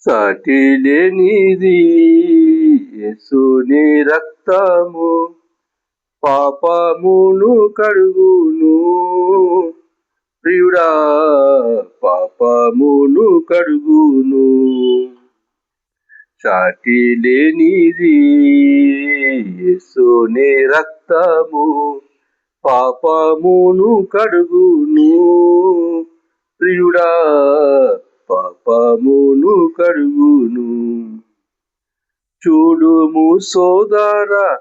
సాటి లేనిది యేసుని రక్తము పాపమును కడుగును. ప్రియుడా పాపమును కడుగును. సాటి లేనిది యేసుని రక్తము పాపమును కడుగును. ప్రియుడా పాపమును కడుగును. చూడుము సోదరా,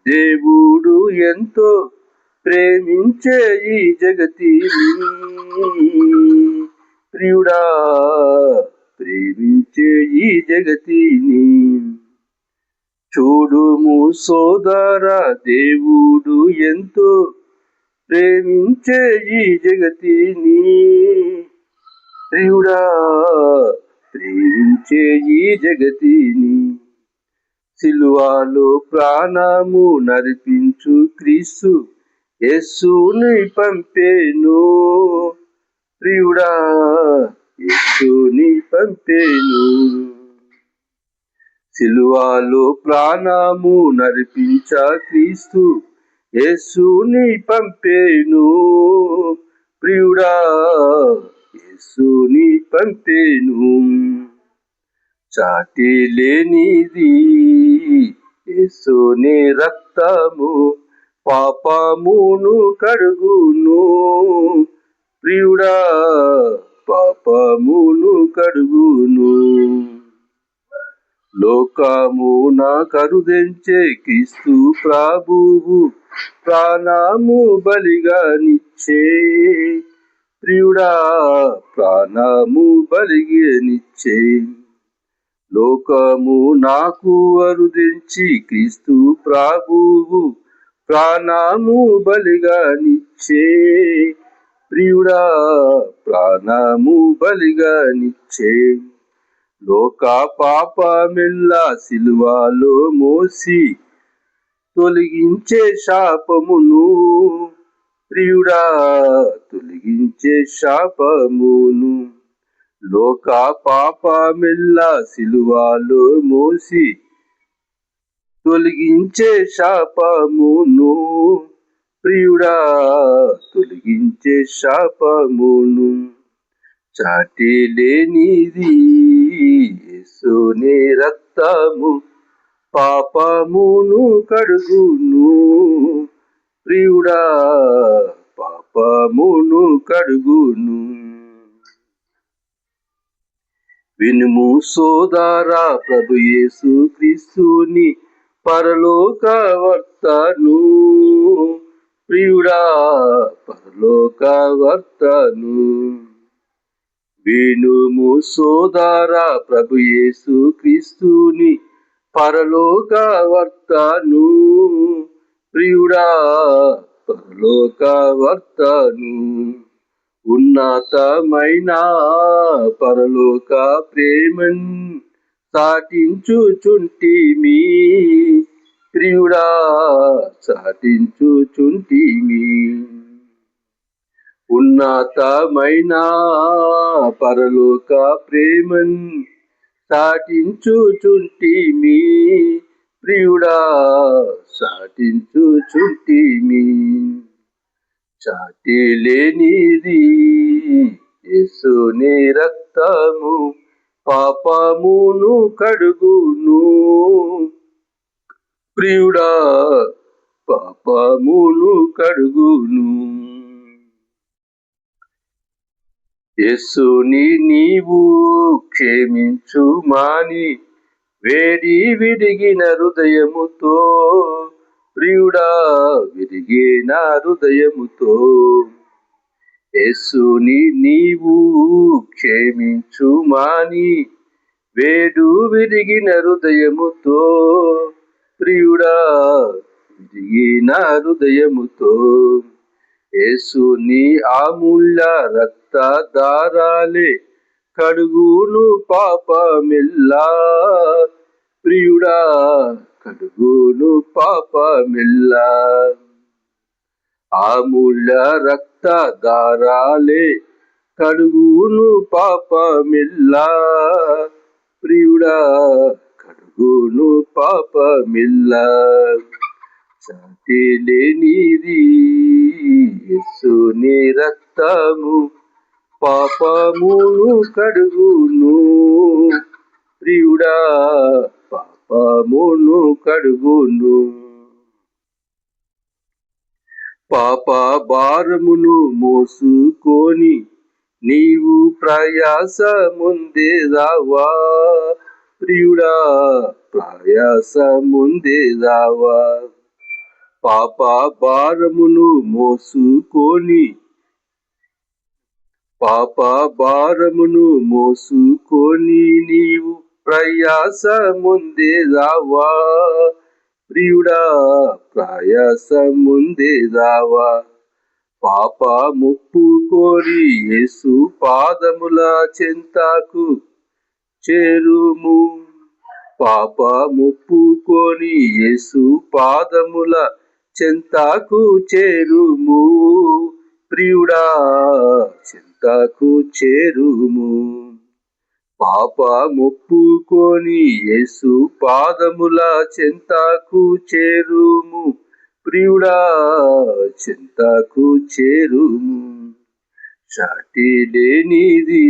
దేవుడు ఎంతో ప్రేమించే ఈ జగతిని. ప్రియుడా ప్రేమించే ఈ జగతిని. చూడుము సోదరా, దేవుడు ఎంతో ప్రేమించే ఈ జగతిని. ప్రియుడా ప్రేమించే ఈ జగతిని. సిలువలో ప్రాణము నర్పించు క్రీస్తు యేసుని పంపేను. ప్రియుడా యేసుని పంపేను. సిలువలో ప్రాణము నర్పించ క్రీస్తు యేసుని పంపేను. ప్రియుడా యేసుని పంపేను. సాటి లేనిది యేసుని రక్తము పాపమును కడుగును. ప్రియుడా పాపమును కడుగును. లోకమున కరుదెంచే క్రీస్తు ప్రభువు ప్రాణము బలిగా నిచ్చే. ప్రియుడా ప్రాణము బలిగా నిచ్చే. లోకము నాకు అరుదించి క్రీస్తు ప్రభువు ప్రాణము బలిగా నిచ్చే. ప్రియుడా ప్రాణము బలిగా నిచ్చే. లోక పాపమెల్లా సిలువలో మోసి తొలగించే శాపమును. ప్రియుడా తొలగించే శాపమును. లోక పాపమెల్లా సిలువలో మోసి తొలగించే శాపమును. ప్రియుడా తొలగించే శాపమును. సాటి లేనిది యేసుని రక్తము పాపమును కడుగును. ప్రియుడా పాపమును కడుగును. వినుము సోదరా, ప్రభు యేసు క్రీస్తుని పరలోక వర్తను. ప్రియుడా పరలోక వర్తను. వినుము సోదరా, ప్రభు యేసు క్రీస్తుని పరలోక వర్తను. ప్రియుడా పరలోక వర్తను. ఉన్నతమైన పరలోక ప్రేమన్ సాటించుచుంటిమి. ప్రియుడా సాటించుచుంటిమి. ఉన్నతమైన పరలోక ప్రేమన్ సాటించుచుంటిమి. ప్రియుడా సాటించుచుంటిమి. సాటి లేనిది యేసుని రక్తము పాపమును కడుగును. ప్రియుడా పాపమును కడుగును. యేసుని నీవు క్షమించుమని వేడి విరిగిన హృదయముతో. ప్రియుడా విరిగిన హృదయముతో. యేసుని నీవు క్షమించుమని వేడు విరిగిన హృదయముతో. ప్రియుడా విరిగిన హృదయముతో. యేసుని అమూల్య రక్తధారాలే కడుగును పాపమెల్లా. ప్రియుడా కడుగును పాపమెల్లా. అమూల్య రక్తధారాలే కడుగును పాపమెల్లా. ప్రియుడా కడుగును పాపమిల్లా. సాటి లేనిది యేసుని రక్తము పాపమును కడుగును. ప్రియుడా పాపమును కడుగును. పాప భారమును మోసుకొని నీవు ప్రయాసముందేదావా. ప్రియుడా ప్రయాసముందేదావా. పాప భారమును మోసుకొని నీవు ప్రయాసముందేదావా. ప్రియుడా ప్రయాసముందేదావా. పాప ముప్పుకొని యేసు పాదముల చెంతకు చేరుము. పాప ముప్పుకొని యేసు పాదముల చెంతకు చేరుము. ప్రియుడా చెంతకు చేరుము. పాప ముప్పుకొని యేసు పాదముల చెంతకు చేరుము. ప్రియుడా చెంతకు చేరుము. సాటి లేనిది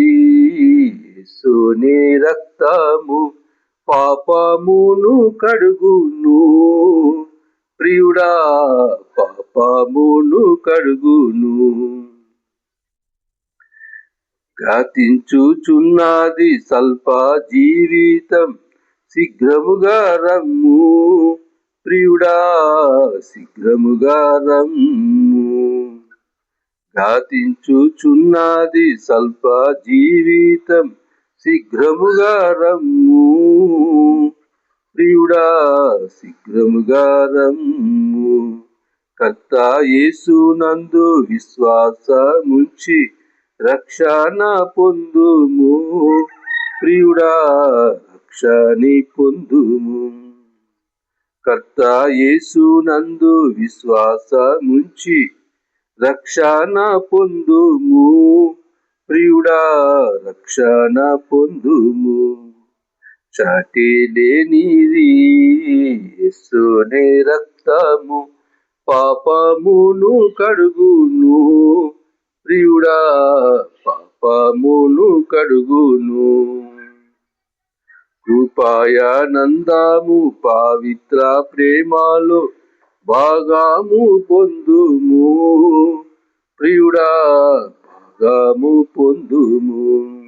యేసుని రక్తము పాపమును కడుగును. ప్రియుడా పాపమును కడుగును. గతించుచున్నది స్వల్ప జీవితం, శీఘ్రముగా రమ్ము. ప్రియుడా శీఘ్రముగా రమ్ము. గతించుచున్నది స్వల్ప జీవితం, శీఘ్రముగా రమ్ము. ప్రియుడా శీఘ్రముగా రమ్ము. కర్త యేసునందు విశ్వాసముంచి రక్షణ పొందుము. ప్రియుడా రక్షణి పొందుము. కర్త యేసునందు విశ్వాసముంచి రక్షణ పొందుము. ప్రియుడా రక్షణ పొందుము. సాటి లేనిది యేసుని రక్తము పాపమును కడుగును. ప్రియుడా పాపమును కడుగును. కృపాయానందము పవిత్ర ప్రేమలో భాగము పొందుము. ప్రియుడా భాగము పొందుము.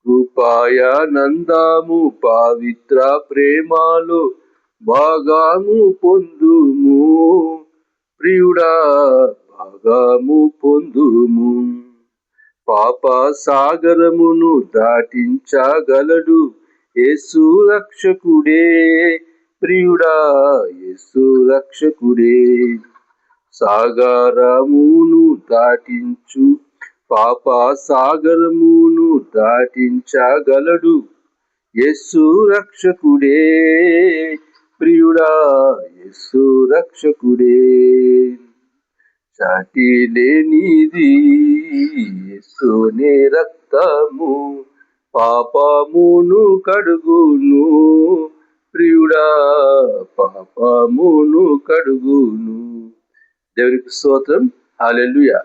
కృపాయానందము పవిత్ర ప్రేమలో భాగము పొందుము. ప్రియుడా భాగము పొందుము. పాప సాగరమును దాటించగలడు యేసు రక్షకుడే. ప్రియుడా యేసు రక్షకుడే. సాగరమును దాటించు పాప సాగరమును దాటించగలడు యేసు రక్షకుడే. ప్రియుడా యేసు రక్షకుడే. సాటి లేనిది యేసుని రక్తము పాపమును కడుగును. ప్రియుడా పాపమును కడుగును. దేవునికి స్తోత్రం. హల్లెలూయా.